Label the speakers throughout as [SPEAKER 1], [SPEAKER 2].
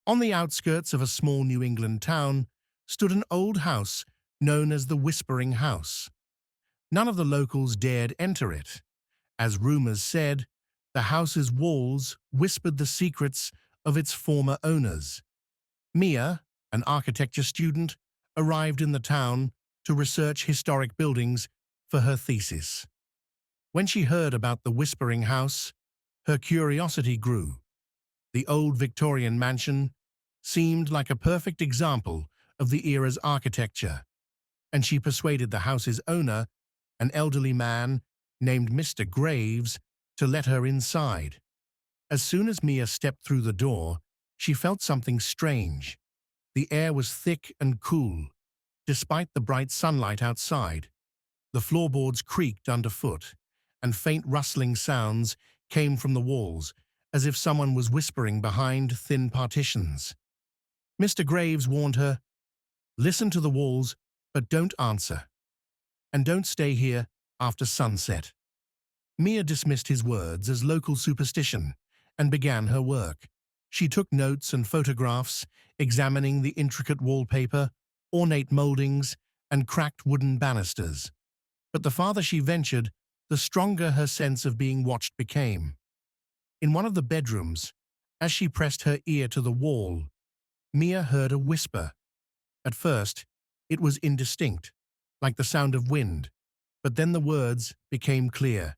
[SPEAKER 1] On the outskirts of a small New England town stood an old house known as the Whispering House. None of the locals dared enter it. As rumors said, the house's walls whispered the secrets of its former owners. Mia, an architecture student, arrived in the town to research historic buildings for her thesis. When she heard about the Whispering House, her curiosity grew. The old Victorian mansion seemed like a perfect example of the era's architecture, and she persuaded the house's owner, an elderly man named Mr. Graves, to let her inside. As soon as Mia stepped through the door, she felt something strange. The air was thick and cool, despite the bright sunlight outside. The floorboards creaked underfoot, and faint rustling sounds came from the walls, as if someone was whispering behind thin partitions. Mr. Graves warned her, "Listen to the walls, but don't answer. And don't stay here after sunset." Mia dismissed his words as local superstition and began her work. She took notes and photographs, examining the intricate wallpaper, ornate moldings, and cracked wooden banisters. But the farther she ventured, the stronger her sense of being watched became. In one of the bedrooms, as she pressed her ear to the wall, Mia heard a whisper. At first, it was indistinct, like the sound of wind, but then the words became clear.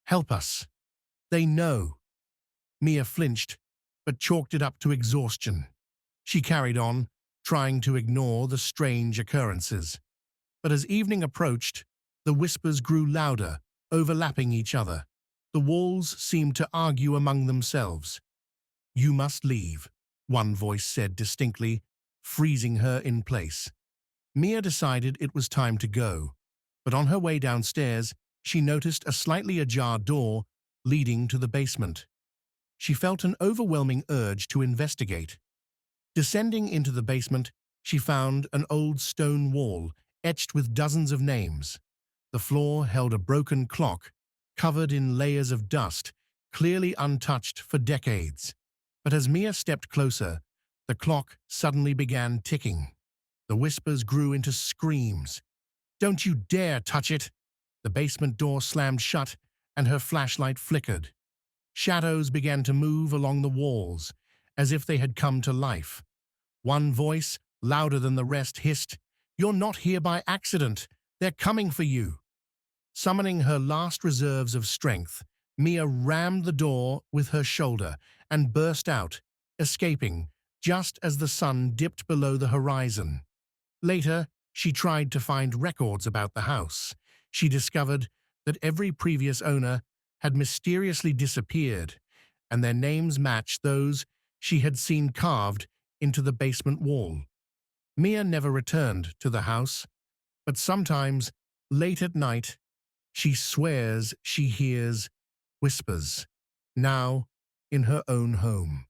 [SPEAKER 1] "Help us. They know." Mia flinched, but chalked it up to exhaustion. She carried on, trying to ignore the strange occurrences. But as evening approached, the whispers grew louder, overlapping each other. The walls seemed to argue among themselves. "You must leave," one voice said distinctly, freezing her in place. Mia decided it was time to go, but on her way downstairs, she noticed a slightly ajar door leading to the basement. She felt an overwhelming urge to investigate. Descending into the basement, she found an old stone wall etched with dozens of names. The floor held a broken clock, covered in layers of dust, clearly untouched for decades. But as Mia stepped closer, the clock suddenly began ticking. The whispers grew into screams. "Don't you dare touch it!" The basement door slammed shut, and her flashlight flickered. Shadows began to move along the walls, as if they had come to life. One voice, louder than the rest, hissed, "You're not here by accident. They're coming for you." Summoning her last reserves of strength, Mia rammed the door with her shoulder and burst out, escaping just as the sun dipped below the horizon. Later, she tried to find records about the house. She discovered that every previous owner had mysteriously disappeared, and their names matched those she had seen carved into the basement wall. Mia never returned to the house, but sometimes, late at night, she swears she hears whispers, now in her own home.